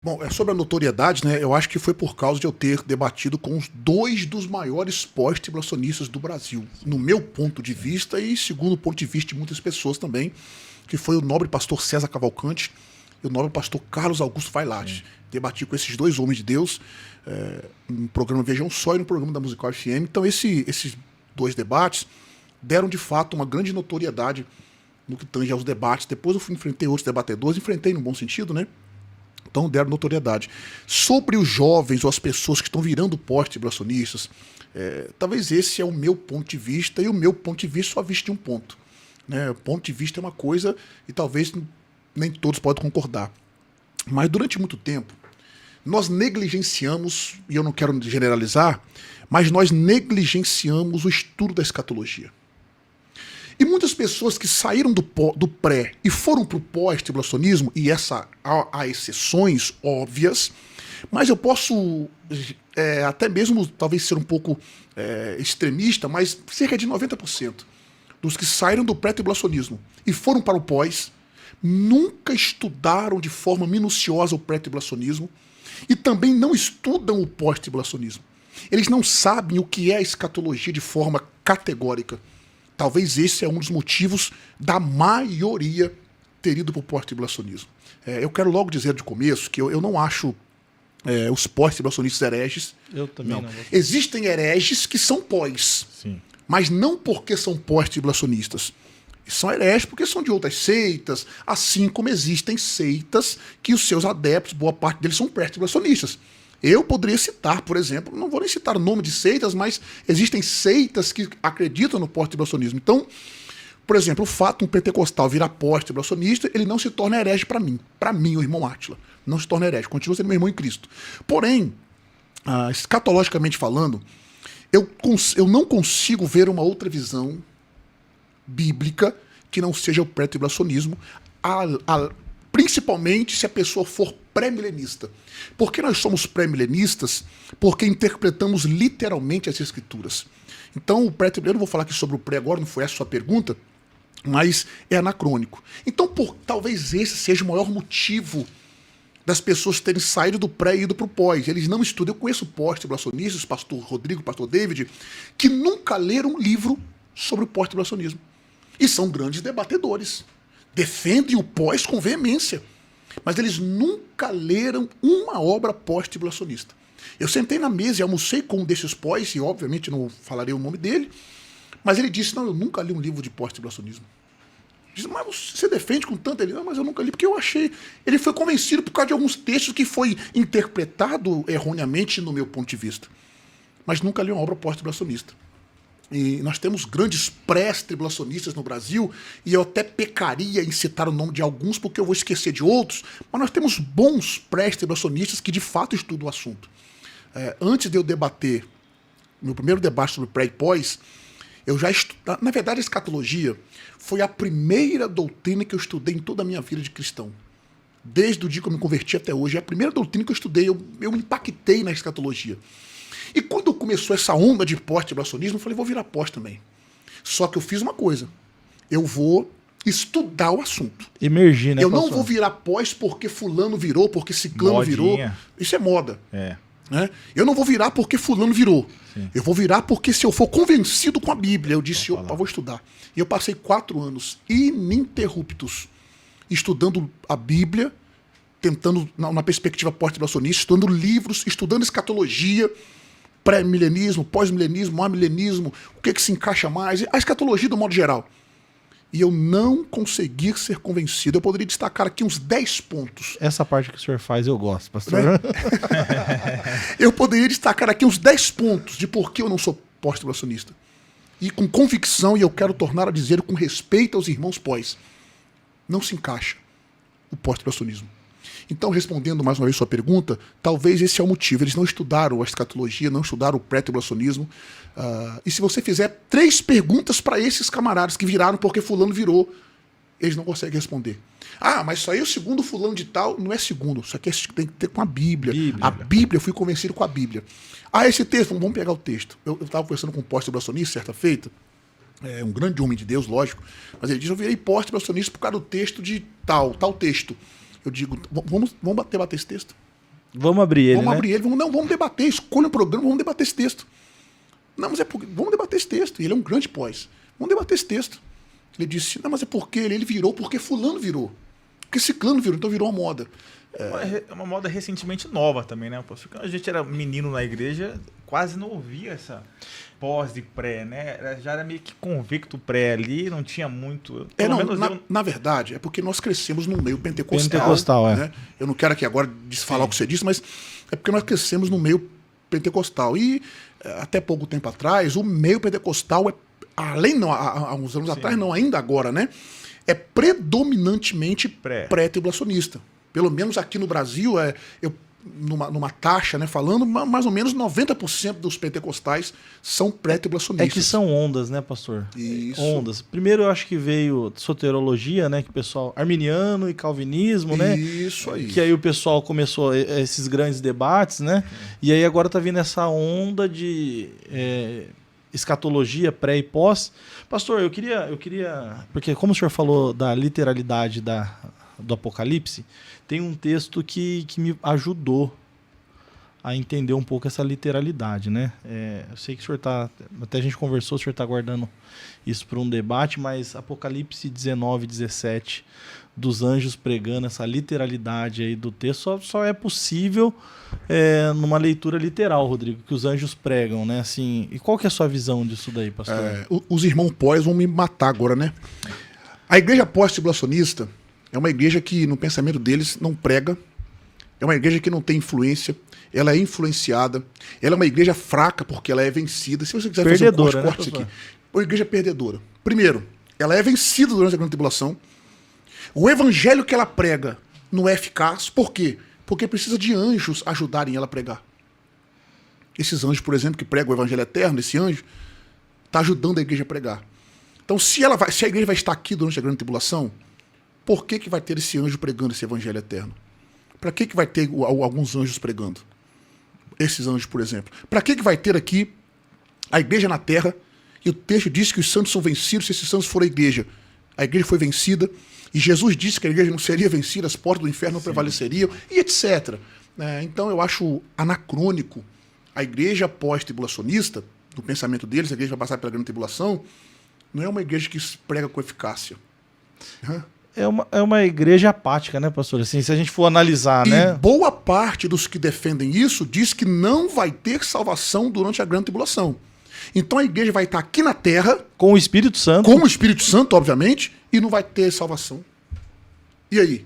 Bom, sobre a notoriedade, né? Eu acho que foi por causa de eu ter debatido com os dois dos maiores pós-tribulacionistas do Brasil, no meu ponto de vista e segundo o ponto de vista de muitas pessoas também, que foi o nobre pastor César Cavalcante e o nobre pastor Carlos Augusto Vailate. Debati com esses dois homens de Deus no programa Vejam Só e no programa da Musical FM. Então esses dois debates deram de fato uma grande notoriedade no que tange aos debates. Depois eu enfrentei outros debatedores, enfrentei no bom sentido, né? Então deram notoriedade. Sobre os jovens ou as pessoas que estão virando pós-tribulacionistas, talvez esse é o meu ponto de vista, e o meu ponto de vista só viste de um ponto. Né? O ponto de vista é uma coisa e talvez nem todos podem concordar. Mas durante muito tempo, nós negligenciamos, e eu não quero generalizar, mas nós negligenciamos o estudo da escatologia. E muitas pessoas que saíram do pré e foram para o pós-tribulacionismo, e há exceções óbvias, mas eu posso até mesmo talvez ser um pouco extremista, mas cerca de 90% dos que saíram do pré-tribulacionismo e foram para o pós nunca estudaram de forma minuciosa o pré-tribulacionismo e também não estudam o pós-tribulacionismo. Eles não sabem o que é a escatologia de forma categórica. Talvez esse é um dos motivos da maioria ter ido para o pós-tribulacionismo. Eu quero logo dizer de começo que eu não acho os pós-tribulacionistas hereges. Eu também não. Existem hereges que são pós, Sim. mas não porque são pós-tribulacionistas. São hereges porque são de outras seitas, assim como existem seitas que os seus adeptos, boa parte deles, são pré-tribulacionistas. Eu poderia citar, por exemplo, não vou nem citar o nome de seitas, mas existem seitas que acreditam no pós-tribulacionismo. Então, por exemplo, o fato de um pentecostal virar pós-tribulacionista, ele não se torna herege para mim. Para mim, o irmão Átila, não se torna herege, continua sendo meu irmão em Cristo. Porém, escatologicamente falando, eu não consigo ver uma outra visão bíblica que não seja o pré-tribulacionismo, principalmente se a pessoa for pré-milenista. Por que nós somos pré-milenistas? Porque interpretamos literalmente as escrituras. Então, o pré-tribulacionismo, eu não vou falar aqui sobre o pré agora, não foi essa a sua pergunta, mas é anacrônico. Então, talvez esse seja o maior motivo das pessoas terem saído do pré e ido para o pós. Eles não estudam. Eu conheço pós-tribulacionistas, pastor Rodrigo, pastor David, que nunca leram um livro sobre o pós-tribulacionismo. E são grandes debatedores. Defendem o pós com veemência. Mas eles nunca leram uma obra pós-tribulacionista. Eu sentei na mesa e almocei com um desses pós, e obviamente não falarei o nome dele, mas ele disse, não, eu nunca li um livro de pós-tribulacionismo. Disse, mas você defende com tanto? Ele, não, mas eu nunca li, porque eu achei... Ele foi convencido por causa de alguns textos que foi interpretado erroneamente no meu ponto de vista. Mas nunca li uma obra pós-tribulacionista. E nós temos grandes pré-tribulacionistas no Brasil, e eu até pecaria em citar o nome de alguns, porque eu vou esquecer de outros, mas nós temos bons pré-tribulacionistas que de fato estudam o assunto. Antes de eu debater, meu primeiro debate sobre pré e pós, eu já estudei. Na verdade, a escatologia foi a primeira doutrina que eu estudei em toda a minha vida de cristão. Desde o dia que eu me converti até hoje, é a primeira doutrina que eu estudei, eu me impactei na escatologia. E quando começou essa onda de pós-tribulacionismo, eu falei, vou virar pós também. Só que eu fiz uma coisa. Eu vou estudar o assunto. Emergir, né, eu não pastor? vou virar pós porque fulano virou, porque ciclano virou. Isso é moda. Né? Eu não vou virar porque fulano virou. Sim. Eu vou virar porque se eu for convencido com a Bíblia, eu disse, opa, vou estudar. E eu passei 4 anos ininterruptos estudando a Bíblia, tentando, na perspectiva pós-tribulacionista, estudando livros, estudando escatologia, pré-milenismo, pós-milenismo, amilenismo, o que se encaixa mais, a escatologia do modo geral. E eu não consegui ser convencido. Eu poderia destacar aqui uns 10 pontos. Essa parte que o senhor faz eu gosto, pastor. Né? Eu poderia destacar aqui uns 10 pontos de por que eu não sou pós-tribulacionista. E com convicção, e eu quero tornar a dizer com respeito aos irmãos pós, não se encaixa o pós-tribulacionismo. Então, respondendo mais uma vez sua pergunta, talvez esse é o motivo. Eles não estudaram a escatologia, não estudaram o pré-tribulacionismo. E se você fizer 3 perguntas para esses camaradas que viraram porque fulano virou, eles não conseguem responder. Ah, mas isso aí é o segundo fulano de tal. Não é segundo, isso aqui tem que ter com a Bíblia. A Bíblia, eu fui convencido com a Bíblia. Ah, esse texto, vamos pegar o texto. Eu estava conversando com um pós-tribulacionista certa feita, um grande homem de Deus, lógico, mas ele diz, eu virei pós-tribulacionista por causa do texto de tal texto. Eu digo, vamos debater esse texto. Vamos abrir ele, Vamos né? abrir ele, vamos debater, escolha um programa, vamos debater esse texto. Não, mas vamos debater esse texto. E ele é um grande pós. Vamos debater esse texto. Ele disse, não, mas é porque ele virou, porque fulano virou. Porque ciclano virou, então virou uma moda. É uma moda recentemente nova também, né? Porque quando a gente era menino na igreja, quase não ouvia essa pós de pré, né? Já era meio que convicto pré ali, não tinha muito. Na verdade, é porque nós crescemos no meio pentecostal. Pentecostal, né? Eu não quero aqui agora falar o que você disse, mas é porque nós crescemos no meio pentecostal. E até pouco tempo atrás, o meio pentecostal há uns anos atrás, não, ainda agora, né? É predominantemente pré-tribulacionista. Pelo menos aqui no Brasil, numa taxa, né, falando, mais ou menos 90% dos pentecostais são pré-tribulacionistas. É que são ondas, né, pastor? Isso. Ondas. Primeiro eu acho que veio soterologia, né, que o pessoal, arminiano e calvinismo, né? Isso aí. Que aí o pessoal começou esses grandes debates, né? E aí agora tá vindo essa onda de escatologia pré e pós. Pastor, eu queria, porque como o senhor falou da literalidade do Apocalipse, tem um texto que me ajudou a entender um pouco essa literalidade, né? Eu sei que o senhor até a gente conversou, o senhor está guardando isso para um debate, mas Apocalipse 19, 17, dos anjos pregando essa literalidade aí do texto, só é possível numa leitura literal, Rodrigo, que os anjos pregam, né? Assim, e qual que é a sua visão disso daí, pastor? Os irmãos pós vão me matar agora, né? A igreja pós-tribulacionista é uma igreja que, no pensamento deles, não prega. É uma igreja que não tem influência. Ela é influenciada. Ela é uma igreja fraca porque ela é vencida. Se você quiser perdedora, fazer um corte aqui. Uma igreja perdedora. Primeiro, ela é vencida durante a grande tribulação. O evangelho que ela prega não é eficaz. Por quê? Porque precisa de anjos ajudarem ela a pregar. Esses anjos, por exemplo, que pregam o evangelho eterno, esse anjo está ajudando a igreja a pregar. Então, se a igreja vai estar aqui durante a grande tribulação, por que vai ter esse anjo pregando esse evangelho eterno? Para que vai ter alguns anjos pregando? Esses anjos, por exemplo. Para que vai ter aqui a igreja na terra? E o texto diz que os santos são vencidos se esses santos forem a igreja. A igreja foi vencida. E Jesus disse que a igreja não seria vencida, as portas do inferno não prevaleceriam, e etc. Então eu acho anacrônico a igreja pós-tribulacionista, no pensamento deles, a igreja vai passar pela grande tribulação, não é uma igreja que prega com eficácia. É uma igreja apática, né, pastor? Assim, se a gente for analisar, e boa parte dos que defendem isso diz que não vai ter salvação durante a grande tribulação. Então a igreja vai estar aqui na terra com o Espírito Santo. Com o Espírito Santo, obviamente, e não vai ter salvação. E aí?